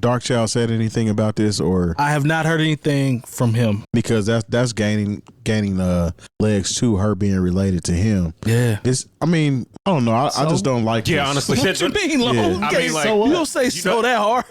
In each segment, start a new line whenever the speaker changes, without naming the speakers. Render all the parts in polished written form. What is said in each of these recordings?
𝗏𝗘𝗏 said anything about this, or
I have not heard anything from him
because that's gaining legs too. Her being related to him.
Yeah.
I mean, I don't know. I just don't like.
Yeah,
this.
honestly,
What you mean, Lone?
Yeah. I mean, like,
you don't say so that hard.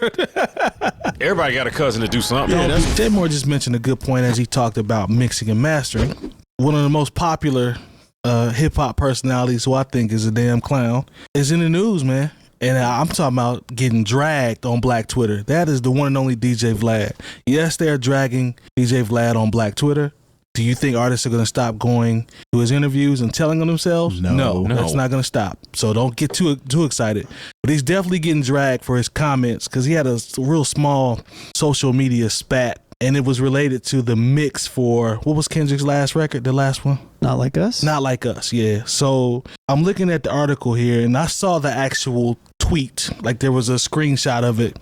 Everybody got a cousin to do something.
Yeah,
Jay Moore just mentioned a good point as he talked about mixing and mastering. One of the most popular hip hop personalities, who I think is a damn clown, is in the news, man. And I'm talking about getting dragged on Black Twitter. That is the one and only DJ Vlad. Yes, they're dragging DJ Vlad on Black Twitter. Do you think artists are going to stop going to his interviews and telling on themselves? No, that's not going to stop. So don't get too excited. But he's definitely getting dragged for his comments because he had a real small social media spat. And it was related to the mix for, what was Kendrick's last record, the last one?
Not Like Us?
Not Like Us, yeah. So I'm looking at the article here, and I saw the actual tweet. Like, there was a screenshot of it.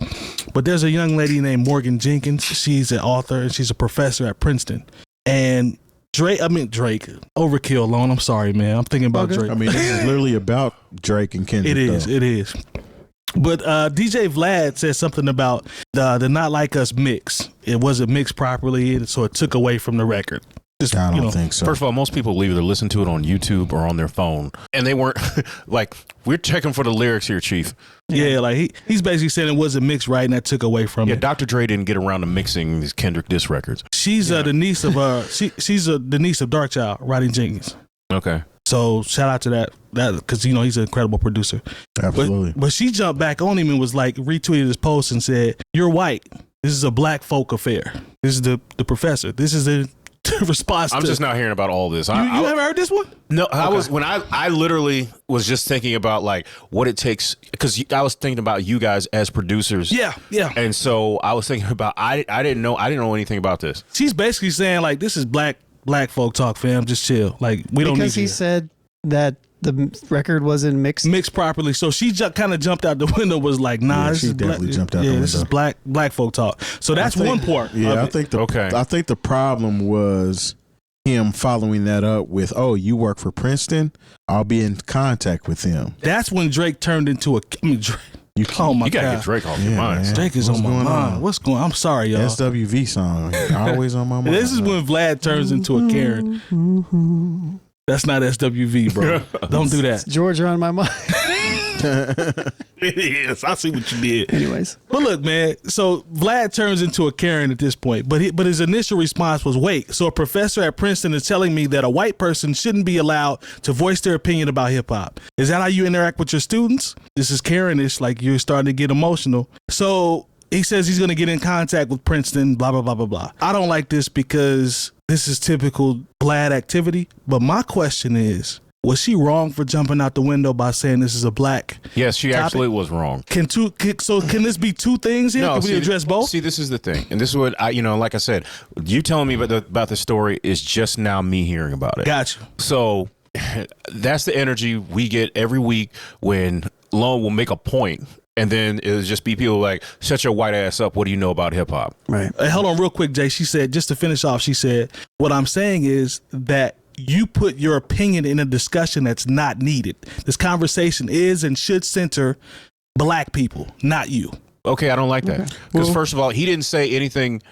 But there's a young lady named Morgan Jenkins. She's an author, and she's a professor at Princeton. And Drake, overkill, Lone. I'm sorry, man. I'm thinking about Drake.
I mean, this is literally about Drake and Kendrick.
It is. But DJ Vlad said something about the Not Like Us mix. It wasn't mixed properly, so it took away from the record.
I don't think so.
First of all, most people will either listen to it on YouTube or on their phone, and they weren't like, we're checking for the lyrics here, Chief.
Yeah, like he's basically saying it wasn't mixed right, and that took away from it.
Yeah, Dr. Dre didn't get around to mixing these Kendrick diss records.
She's the niece of she's the niece of 𝗏𝗏𝗏, Rodney Jenkins.
Okay.
So shout out to that because he's an incredible producer.
Absolutely.
But she jumped back on him and was like, retweeted his post and said, "You're white. This is a black folk affair. This is the professor. This is the response."
I'm just not hearing about all this.
You haven't heard this one?
No, I literally was just thinking about like what it takes, because I was thinking about you guys as producers.
Yeah.
And so I was thinking about I didn't know anything about this.
She's basically saying like, this is black folk talk, fam. Just chill. Like, we don't need
because he said that the record wasn't mixed
properly. So she kind of jumped out the window. Was like, nah, this
she
is
definitely jumped out the window.
This is black folk talk. So that's one part.
Yeah, I think the problem was him following that up with, "Oh, you work for Princeton? I'll be in contact with him."
That's when Drake turned into Drake.
You
gotta get Drake off your mind.
Man.
Drake is on my mind. What's going on? I'm sorry, y'all.
SWV song. Always on my mind.
This is when Vlad turns into a Karen. That's not SWV, bro. Don't do that.
Georgia on my mind.
It is. I see what you did.
Anyways.
But look, man, so Vlad turns into a Karen at this point, but his initial response was, wait, so a professor at Princeton is telling me that a white person shouldn't be allowed to voice their opinion about hip hop. Is that how you interact with your students? This is Karen-ish, like you're starting to get emotional. So he says he's going to get in contact with Princeton, blah, blah, blah, blah, blah. I don't like this because this is typical Vlad activity, but my question is, was she wrong for jumping out the window by saying this is a black
Yes, she
topic?
absolutely was wrong.
Can this be two things here? Can we address both?
See, this is the thing. And this is what like I said, you telling me about the story is just now me hearing about it.
Gotcha.
So that's the energy we get every week when Lone will make a point, and then it'll just be people like, shut your white ass up. What do you know about hip hop?
Right.
Hey, hold on real quick, Jay. She said, just to finish off, she said, what I'm saying is that you put your opinion in a discussion that's not needed. This conversation is and should center black people, not you.
Okay, I don't like that. Because first of all, he didn't say anything.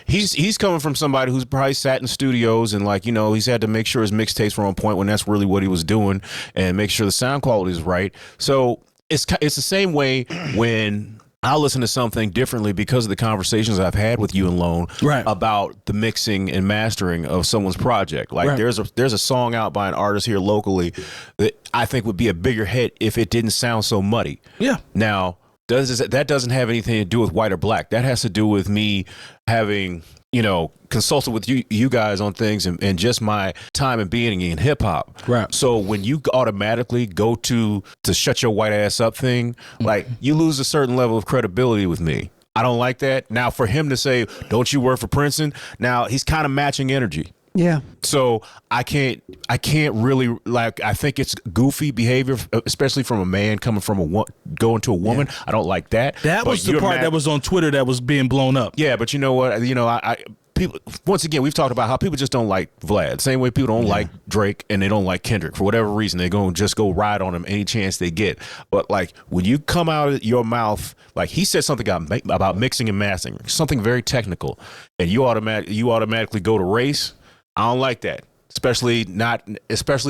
He's coming from somebody who's probably sat in studios and he's had to make sure his mixtapes were on point when that's really what he was doing, and make sure the sound quality is right. So it's the same way when I'll listen to something differently because of the conversations I've had with you and Lone about the mixing and mastering of someone's project. Like there's a song out by an artist here locally that I think would be a bigger hit if it didn't sound so muddy. Yeah. Now, that doesn't have anything to do with white or black. That has to do with me having, consulted with you guys on things and just my time and being in hip hop. Right. So when you automatically go to shut your white ass up thing, like you lose a certain level of credibility with me. I don't like that. Now for him to say, don't you work for Princeton? Now he's kind of matching energy. Yeah. So I can't really I think it's goofy behavior, especially from a man coming from going to a woman. Yeah. I don't like that.
That was the part that was on Twitter that was being blown up.
Yeah, but you know what? people. Once again, we've talked about how people just don't like Vlad. Same way people don't like Drake and they don't like Kendrick for whatever reason. They're going to just go ride on him any chance they get. But like when you come out of your mouth, like he said something about mixing and mastering, something very technical, and you automatically go to race. I don't like that, especially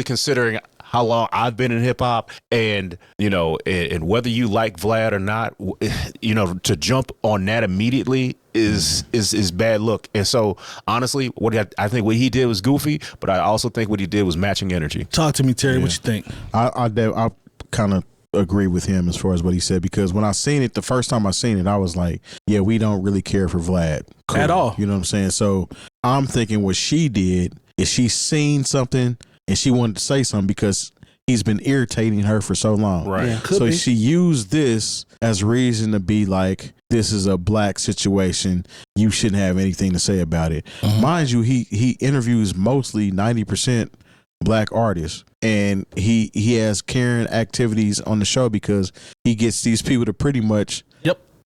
considering how long I've been in hip hop, and and whether you like Vlad or not, to jump on that immediately is bad look. And so honestly, I think what he did was goofy, but I also think what he did was matching energy.
Talk to me, Terry. What you think?
I kind of agree with him as far as what he said, because when I seen it, the first time I seen it, I was like, yeah, we don't really care for Vlad
at all.
You know what I'm saying? So I'm thinking what she did is she seen something and she wanted to say something because he's been irritating her for so long.
Right.
Yeah,
so she used this as reason to be like, this is a black situation. You shouldn't have anything to say about it. Mind you, he interviews mostly 90% black artists, and he has caring activities on the show because he gets these people to pretty much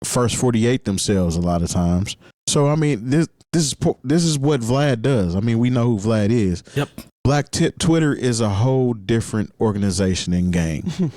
first 48 themselves a lot of times. So I mean, this is what Vlad does. I mean, we know who Vlad is.
Yep.
Black Twitter is a whole different organization and gang.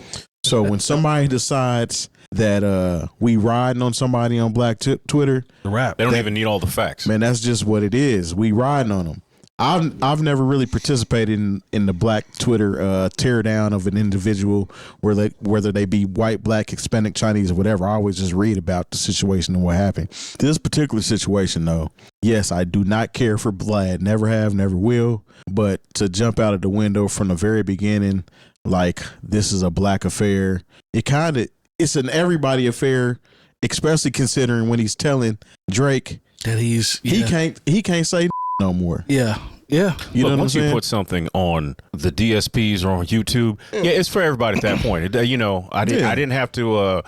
So when somebody decides that we riding on somebody on Black Twitter,
the rap, they don't even need all the facts.
Man, that's just what it is. We riding on them. I've never really participated in the Black Twitter tear down of an individual, whether they be white, black, Hispanic, Chinese, or whatever. I always just read about the situation and what happened. This particular situation, though, yes, I do not care for Vlad. Never have, never will. But to jump out of the window from the very beginning, like this is a black affair, it's an everybody affair, especially considering when he's telling Drake
that
he can't say no more.
Yeah. Yeah.
You know what
once
I'm saying?
You put something on the DSPs or on YouTube, it's for everybody at that point. I didn't have to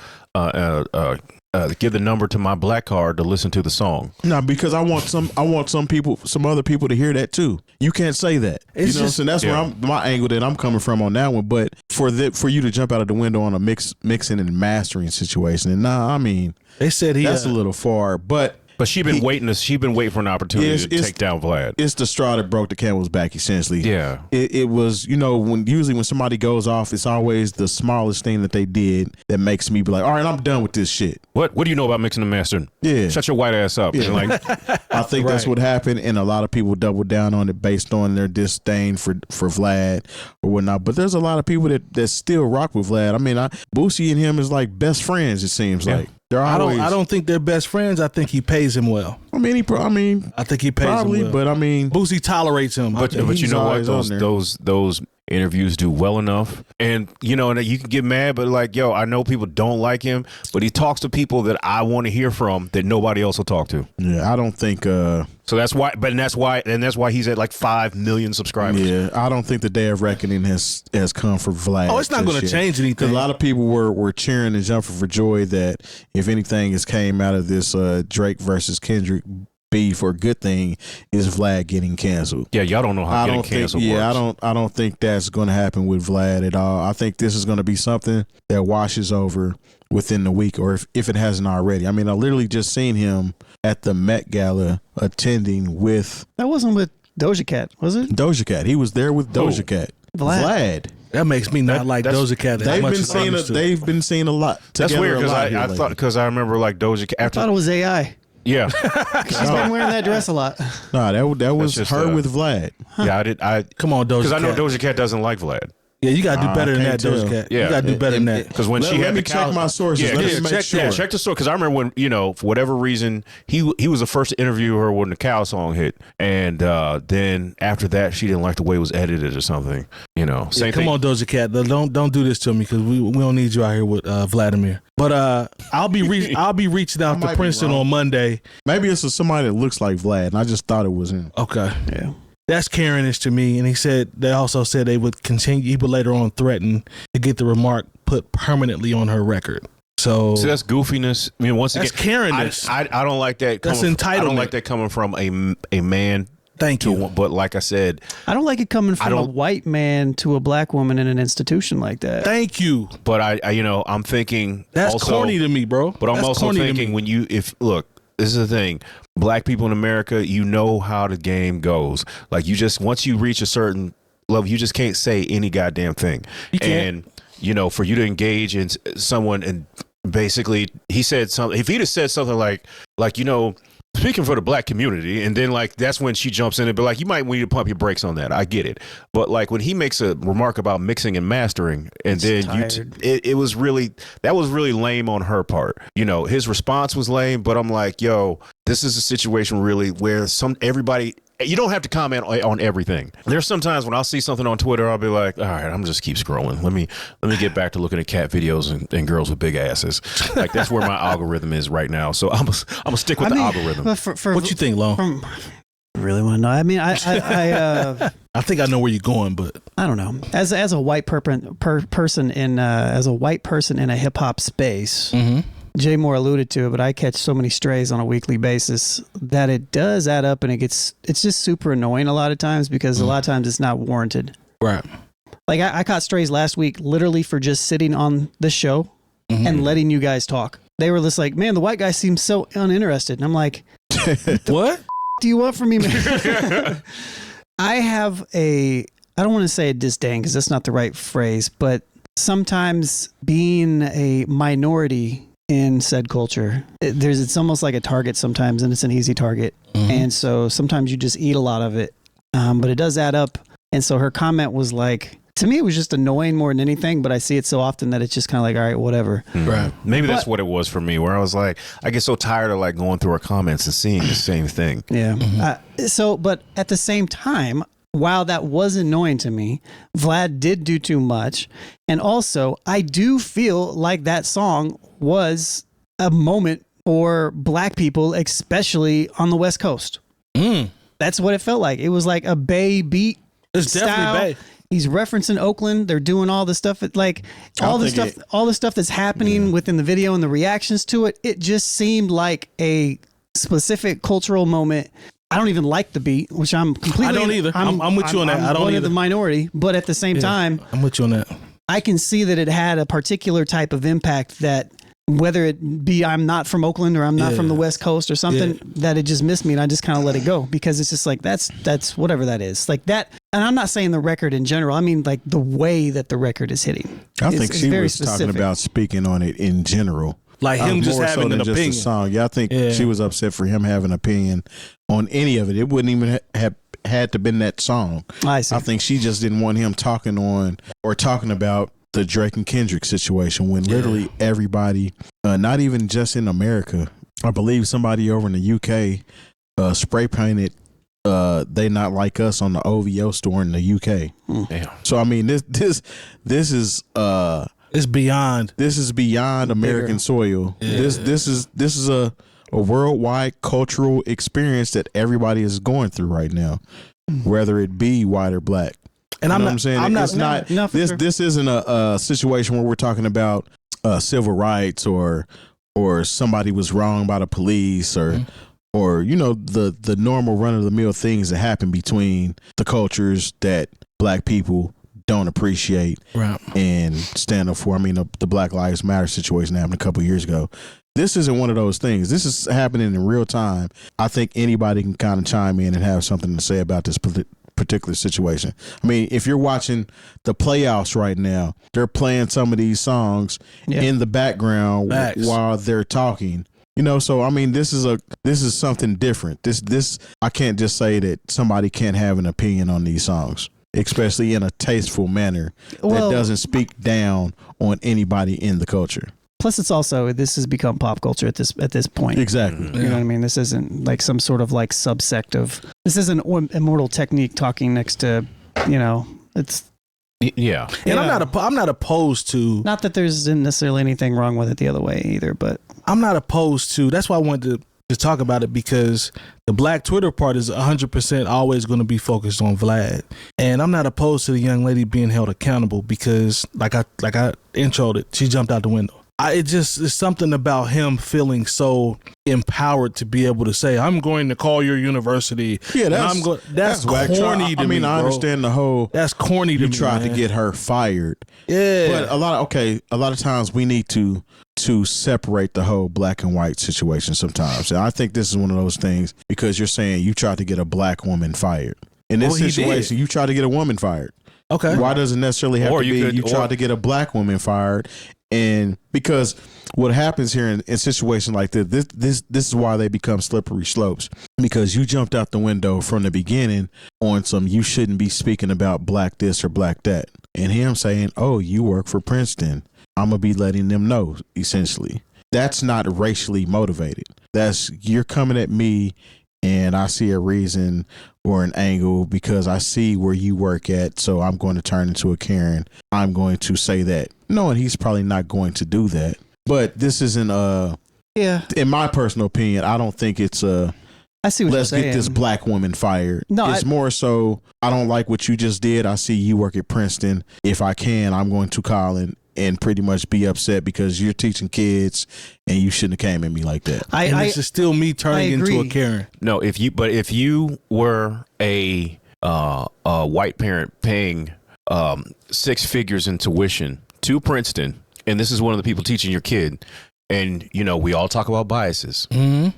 give the number to my black card to listen to the song.
No, because I want some other people to hear that too. You can't say that.
It's
you know what I'm saying? That's where my angle that I'm coming from on that one. But for you to jump out of the window on a mixing and mastering situation, and I mean,
they said
that's a little far, but
she's been waiting for an opportunity to take down Vlad.
It's the straw that broke the camel's back, essentially.
Yeah.
It was, usually when somebody goes off, it's always the smallest thing that they did that makes me be like, all right, I'm done with this shit.
What do you know about mixing and mastering?
Yeah.
Shut your white ass up.
Yeah. I think that's what happened, and a lot of people doubled down on it based on their disdain for Vlad or whatnot. But there's a lot of people that still rock with Vlad. I mean, Boosie and him is like best friends, it seems like.
I don't think they're best friends. I think he pays him well.
I think he pays
probably,
him well. But I mean,
Boosie tolerates him.
But you know what? Those interviews do well enough, and and you can get mad, but like, I know people don't like him, but he talks to people that I want to hear from that nobody else will talk to.
Yeah, I don't think.
So that's why he's at like 5 million subscribers.
Yeah, I don't think the day of reckoning has come for Vlad.
Oh, it's not going to change anything.
Because a lot of people were cheering and jumping for joy that if anything has came out of this Drake versus Kendrick beef or good thing is Vlad getting canceled.
Yeah, y'all don't know how getting canceled works.
I don't think that's going to happen with Vlad at all. I think this is going to be something that washes over within the week, or if it hasn't already. I mean, I literally just seen him at the Met Gala attending with...
That wasn't with Doja Cat, was it?
Doja Cat. He was there with Doja Cat.
Vlad.
That makes me not like Doja Cat as much as I used to.
They've been seeing a lot together.
That's weird because I remember like Doja Cat.
I thought it was AI.
Yeah.
She's been wearing that dress a lot.
Nah, that was her with Vlad.
Yeah,
come on, Doja Cat.
Because I know Doja Cat doesn't like Vlad.
Yeah, you gotta do better than that, Doja Cat. Yeah, you gotta do better than that.
Because when she had the
check my sources. Let me make sure.
Check the source. Because I remember when for whatever reason he was the first to interview her when the Cow song hit, and then after that she didn't like the way it was edited or something. Same thing.
Come on, Doja Cat. Don't do this to me because we don't need you out here with Vladimir. But I'll be reaching out to Princeton on Monday.
Maybe it's somebody that looks like Vlad, and I just thought it was him.
Okay. Yeah. That's Karen-ish to me. And they also said they would continue, he would later on threaten to get the remark put permanently on her record. So
that's goofiness. I mean, once
again, that's Karen-ish.
I don't like that.
That's entitlement. I
don't like that coming from a man.
Thank you.
But like I said,
I don't like it coming from a white man to a black woman in an institution like that.
Thank you.
But I'm thinking
that's
also,
corny to me, bro.
But I'm also thinking this is the thing. Black people in America, you know how the game goes. Like, you just, once you reach a certain level, you just can't say any goddamn thing. And, you know, for you to engage in someone and basically he said something, if he'd have said something like, you know, speaking for the black community, and then like that's when she jumps in and be like, you might need to pump your brakes on that. I get it. But like when he makes a remark about mixing and mastering, and then it was really, that was really lame on her part. You know, his response was lame, but I'm like, yo, this is a situation really where everybody, you don't have to comment on everything. There's sometimes when I'll see something on Twitter, I'll be like, all right, I'm just keep scrolling. Let me get back to looking at cat videos and girls with big asses. Like, that's where my algorithm is right now. So I'm gonna stick with the algorithm.
What you think, Lone?
I really want to know. I mean, I
think I know where you're going, but
I don't know. As a white person in a hip hop space. Mm-hmm. Jay Moore alluded to it, but I catch so many strays on a weekly basis that it does add up, and it's just super annoying a lot of times because a lot of times it's not warranted.
Right.
Like I caught strays last week literally for just sitting on the show and letting you guys talk. They were just like, man, the white guy seems so uninterested. And I'm like,
what
do you want from me, man? I have I don't want to say a disdain because that's not the right phrase, but sometimes being a minority in said culture, it's almost like a target sometimes, and it's an easy target. And so sometimes you just eat a lot of it, but it does add up. And so her comment was like, to me, it was just annoying more than anything, but I see it so often that it's just kind of like, all right, whatever.
Right. Maybe that's what it was for me, where I was like, I get so tired of like going through her comments and seeing the same thing.
Yeah. But at the same time, while that was annoying to me, Vlad did do too much. And also, I do feel like that song was a moment for black people, especially on the West Coast. That's what it felt like. It was like a Bay beat.
It's definitely Bay.
He's referencing Oakland. They're doing all the stuff, like all the stuff that's happening within the video and the reactions to it. It just seemed like a specific cultural moment. I don't even like the beat, which I'm completely.
I don't either. I'm with you on that. I don't
one
either.
Of the minority, but at the same time,
I'm with you on that.
I can see that it had a particular type of impact that, whether it be I'm not from Oakland or I'm not from the West Coast or something, that it just missed me, and I just kind of let it go because it's just like that's whatever that is, like that. And I'm not saying the record in general. I mean like the way that the record is hitting.
I think she was talking about speaking on it in general.
Like him just having an opinion.
Just a song. Yeah, I think she was upset for him having an opinion on any of it. It wouldn't even have had to been that song. I see. I think she just didn't want him talking about the Drake and Kendrick situation when literally everybody, not even just in America, I believe somebody over in the UK spray painted "They Not Like Us" on the OVO store in the UK. Damn. So I mean this is
it's beyond.
This is beyond American soil. Yeah. This is a worldwide cultural experience that everybody is going through right now, whether it be white or black. And I'm saying this isn't a situation where we're talking about civil rights or somebody was wronged by the police or you know the normal run of the mill things that happen between the cultures that black people don't appreciate and stand up for. I mean, the Black Lives Matter situation happened a couple of years ago. This isn't one of those things. This is happening in real time. I think anybody can kind of chime in and have something to say about this particular situation. I mean, if you're watching the playoffs right now, they're playing some of these songs in the background while they're talking. You know, so I mean, this is something different. This I can't just say that somebody can't have an opinion on these songs, especially in a tasteful manner that doesn't speak down on anybody in the culture.
Plus, it's also, this has become pop culture at this point.
Exactly.
You know what I mean? This isn't like some sort of like subsect of, this isn't Immortal Technique talking next to, you know, it's.
Yeah.
And I'm not opposed to.
Not that there's necessarily anything wrong with it the other way either, but.
I'm not opposed to, that's why I wanted to talk about it, because the Black Twitter part is 100% always going to be focused on Vlad. And I'm not opposed to the young lady being held accountable because like I introed it, she jumped out the window. It's something about him feeling so empowered to be able to say, I'm going to call your university.
Yeah,
that's corny to me.
I understand the whole.
That's corny to me.
You tried to get her fired.
Yeah.
But a lot of times we need to separate the whole black and white situation sometimes. And I think this is one of those things, because you're saying you tried to get a black woman fired. In this situation, you tried to get a woman fired.
Okay.
Why does it necessarily have to be you tried to get a black woman fired? And because what happens here in situations like this is why they become slippery slopes, because you jumped out the window from the beginning on some you shouldn't be speaking about black this or black that, and him saying, oh, you work for Princeton, I'm gonna be letting them know. Essentially, that's not racially motivated. That's you're coming at me and I see a reason or an angle because I see where you work at, so I'm going to turn into a Karen. I'm going to say that, knowing he's probably not going to do that. But this isn't in my personal opinion, I don't think it's
I see what
let's
you're
get
saying.
this black woman fired.
No,
it's more so I don't like what you just did. I see you work at Princeton. If I can, I'm going to call and pretty much be upset because you're teaching kids and you shouldn't have came at me like that.
This is still me turning into a Karen.
No, if you were a white parent paying 6 figures in tuition to Princeton, and this is one of the people teaching your kid, and we all talk about biases, and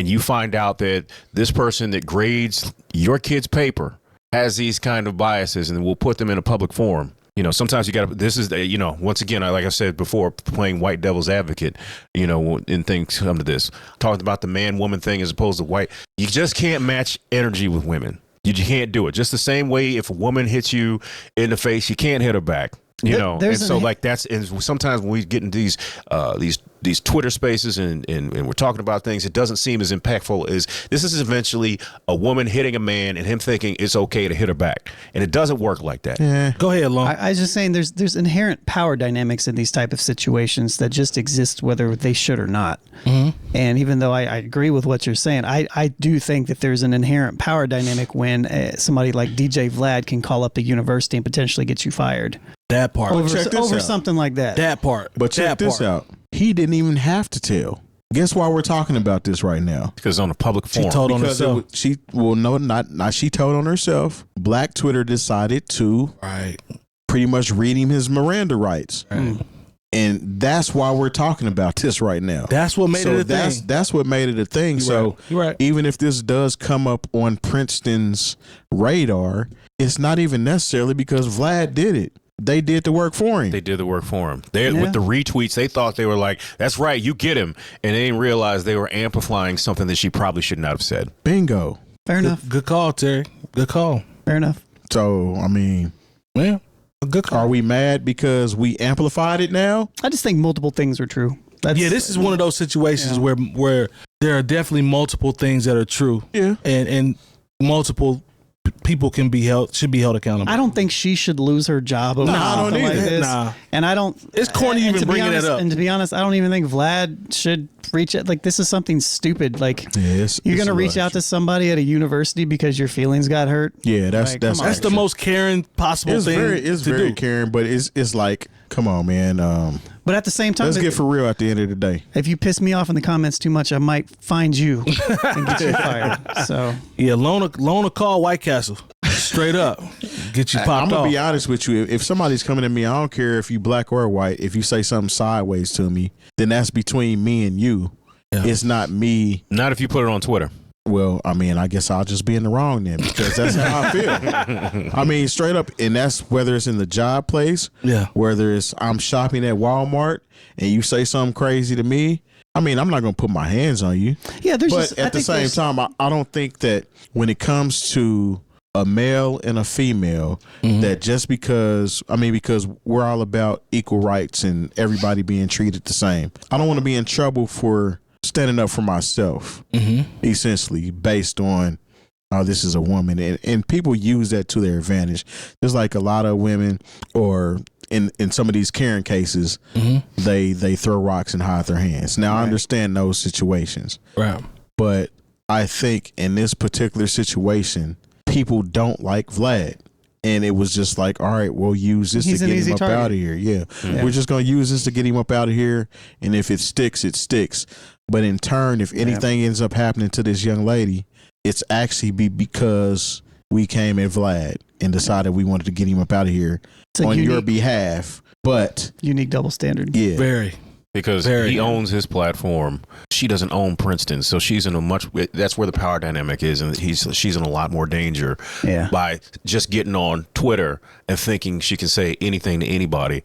you find out that this person that grades your kid's paper has these kind of biases, and we'll put them in a public forum. Sometimes you got to, this is, once again, like I said before, playing white devil's advocate, when things come to this, talking about the man-woman thing as opposed to white. You just can't match energy with women. You can't do it. Just the same way if a woman hits you in the face, you can't hit her back. And so like that's, and sometimes when we get into these Twitter spaces and we're talking about things, it doesn't seem as impactful as this is eventually a woman hitting a man and him thinking it's okay to hit her back, and it doesn't work like that.
Yeah.
Go ahead, Long.
I was just saying there's inherent power dynamics in these type of situations that just exist whether they should or not. Mm-hmm. And even though I agree with what you're saying, I do think that there's an inherent power dynamic when somebody like DJ Vlad can call up the university and potentially get you fired.
That part.
Over something like that.
That part.
But check this out. He didn't even have to tell. Guess why we're talking about this right now?
Because on a public forum.
She told on herself.
She told on herself. Black Twitter decided to pretty much read him his Miranda rights. Right. And that's why we're talking about this right now.
That's what made it a thing.
That's what made it a thing.
You're right.
Even if this does come up on Princeton's radar, it's not even necessarily because Vlad did it. They did the work for him.
They did the work for him. With the retweets, they thought they were like, that's right, you get him. And they didn't realize they were amplifying something that she probably should not have said.
Bingo.
Fair enough.
Good call, Terry. Good call.
Fair enough.
So, I mean,
a good call.
Are we mad because we amplified it now?
I just think multiple things are true.
This is one of those situations where there are definitely multiple things that are true.
Yeah.
And multiple people should be held accountable.
I don't think she should lose her job over something like this.
Nah.
And I don't.
It's corny even bringing that up.
And to be honest, I don't even think Vlad should reach it. Like, this is something stupid. Like, you're going to reach out to somebody at a university because your feelings got hurt.
Yeah, that's
the most Karen possible thing.
It's very Karen, but it's like, come on, man.
But at the same time,
let's get for real at the end of the day.
If you piss me off in the comments too much, I might find you and get you fired. So
loan a call White Castle. Straight up. Get you popped off.
I'm going to be honest with you. If somebody's coming at me, I don't care if you black or white. If you say something sideways to me, then that's between me and you. Yeah. It's not me.
Not if you put it on Twitter.
Well, I mean, I guess I'll just be in the wrong then because that's how I feel. I mean, straight up, and that's whether it's in the job place, whether it's I'm shopping at Walmart and you say something crazy to me. I mean, I'm not going to put my hands on you.
Yeah,
but at the same time, I don't think that when it comes to a male and a female, that just because we're all about equal rights and everybody being treated the same. I don't want to be in trouble for standing up for myself, essentially based on, oh, this is a woman. And people use that to their advantage. There's like a lot of women, or in some of these Karen cases, they throw rocks and hide their hands. Now, I understand those situations.
Right.
But I think in this particular situation, people don't like Vlad. And it was just like, all right, we'll use this to get him up out of here. Yeah. We're just going to use this to get him up out of here. And if it sticks, it sticks. But in turn, if anything ends up happening to this young lady, it's actually because we came at Vlad and decided we wanted to get him up out of here on your behalf. But
unique double standard.
Yeah.
Very.
Because he owns his platform. She doesn't own Princeton. So she's in that's where the power dynamic is. And she's in a lot more danger by just getting on Twitter and thinking she can say anything to anybody.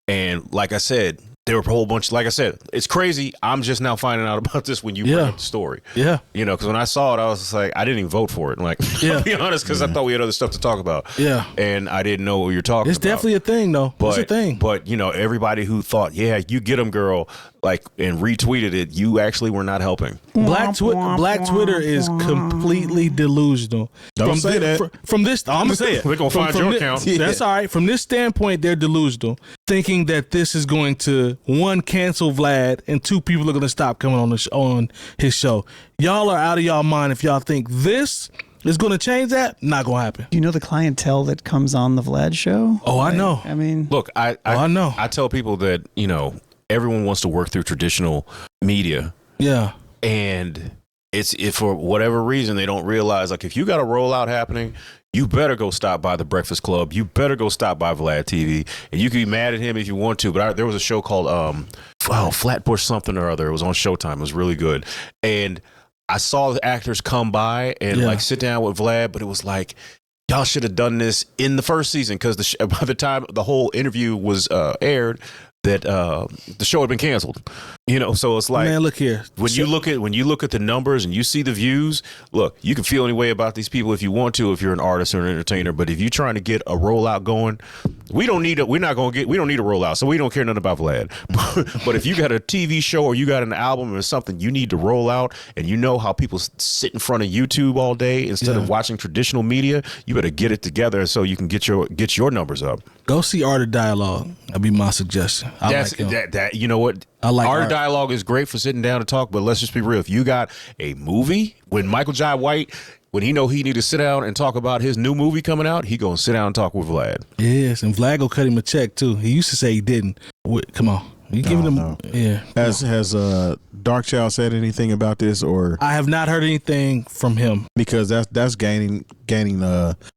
And like I said, there were a whole bunch, like I said, it's crazy. I'm just now finding out about this when you bring up the story. Yeah. You know, because when I saw it, I was just like, I didn't even vote for it. Like, to be honest, because I thought we had other stuff to talk about. Yeah. And I didn't know what you're talking about.
It's definitely a thing, though. It's a thing.
But, you know, everybody who thought, yeah, you get them, girl, like, and retweeted it, you actually were not helping.
Black Twitter is completely delusional.
Don't say that.
From this, I'm going to say it.
We're going to find your account.
That's all right. From this standpoint, they're delusional, thinking that this is going to, one, cancel Vlad, and two, people are going to stop coming on his show. Y'all are out of y'all mind if y'all think this is going to change that. Not going to happen.
Do you know the clientele that comes on the Vlad show?
Oh, I know.
I mean,
look, I know. I tell people that, you know, everyone wants to work through traditional media. Yeah. And if for whatever reason they don't realize, like, if you got a rollout happening, you better go stop by the Breakfast Club. You better go stop by Vlad TV. And you can be mad at him if you want to, but there was a show called Flatbush something or other. It was on Showtime. It was really good. And I saw the actors come by and like sit down with Vlad, but it was like, y'all should have done this in the first season, because by the time the whole interview was aired, that the show had been canceled. You know, so it's like,
man, look here.
When you look at the numbers and you see the views, look, you can feel any way about these people if you want to, if you're an artist or an entertainer. But if you're trying to get a rollout going, we don't need a rollout, so we don't care nothing about Vlad. But if you got a TV show or you got an album or something you need to roll out, and you know how people sit in front of YouTube all day instead of watching traditional media, you better get it together so you can get your numbers up.
Go see Art of Dialogue. That'd be my suggestion.
You know what?
I like
Art of Dialogue is great for sitting down to talk, but let's just be real. If you got a movie, when Michael Jai White, when he need to sit down and talk about his new movie coming out, he gonna sit down and talk with Vlad.
Yes, and Vlad go cut him a check too. He used to say he didn't. Come on. You giving him? Yeah.
Has Dark Child said anything about this, or
I have not heard anything from him,
because that's gaining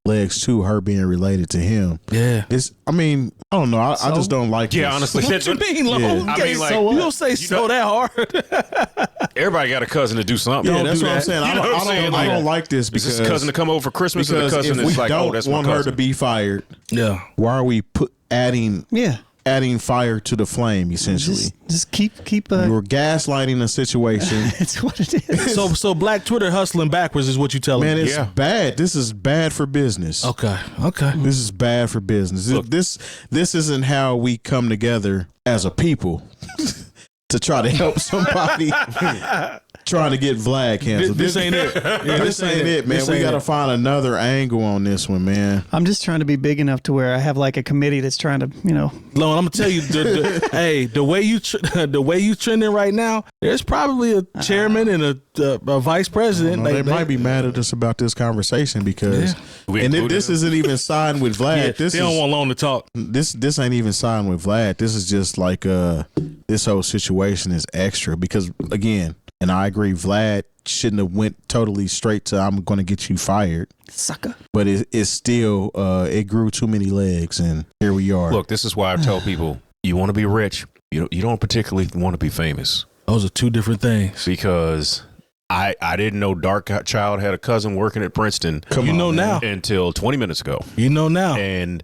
legs too. Her being related to him. Yeah. I mean, I don't know. I just don't like.
Yeah,
this.
honestly,
what you mean, Lone?
Yeah. I mean, like,
you don't say so that hard.
Everybody got a cousin to do something.
Yeah, that's what I'm saying. I don't like this, because
is this cousin to come over for Christmas, or the cousin is like, oh, that's my cousin.
Want her to be fired. Yeah. Why are we adding fire to the flame, essentially?
Just keep
you're gaslighting the situation.
It's what it is.
So Black Twitter hustling backwards is what you telling me.
Man, it's bad. This is bad for business.
Okay.
This is bad for business. Look, this isn't how we come together as a people to try to help somebody trying to get Vlad canceled.
This ain't it.
This ain't it, man. We got to find another angle on this one, man.
I'm just trying to be big enough to where I have like a committee that's trying to,
Lone, I'm gonna tell you, the way you trending right now, there's probably a chairman and a vice president.
They might be mad at us about this conversation, because this isn't even signed with Vlad.
They don't want Lone to talk.
This ain't even signed with Vlad. This is just like this whole situation is extra, because again. And I agree, Vlad shouldn't have went totally straight to I'm going to get you fired.
Sucker.
But it's still, it grew too many legs, and here we are.
Look, this is why I tell people, you want to be rich, you don't particularly want to be famous.
Those are two different things.
Because I didn't know Dark Child had a cousin working at Princeton.
Now.
Until 20 minutes ago.
You know now.
And,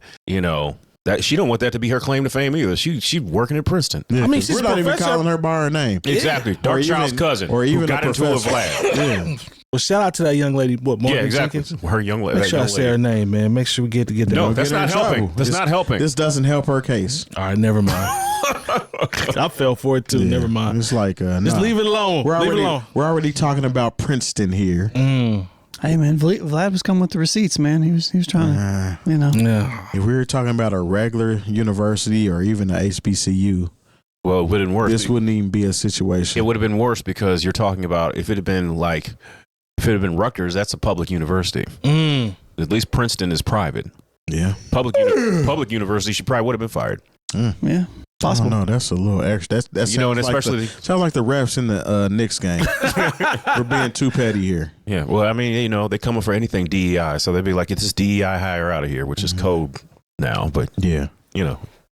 that she don't want that to be her claim to fame either. She working at Princeton.
Yeah, I mean, we're not even calling her by her name.
Exactly. Dark Child's cousin, or even who got into a Vlad.
Yeah. Well, shout out to that young lady. Morgan
exactly.
Jenkins?
Her young lady.
Make sure I say her name, man. Make sure we get that.
No, that's not helping. That's not helping.
This doesn't help her case.
All right, never mind. I fell for it too. Never mind.
It's like
just leave it alone.
We're already talking about Princeton here.
Hey man, Vlad was coming with the receipts, man. He was trying to,
Yeah.
If we were talking about a regular university or even an HBCU,
well, it wouldn't work.
This wouldn't even be a situation.
It would have been worse, because you're talking about if it had been Rutgers, that's a public university. At least Princeton is private.
Yeah.
Public university, she probably would have been fired.
Yeah. Possible.
No, that's a little extra. That
You know, and
sounds like
especially
sounds like the refs in the Knicks game. We're being too petty here.
Yeah, well, I mean, you know, they coming for anything DEI, so they'd be like, it's just DEI hire out of here, which is code now. But
Yeah,
you know,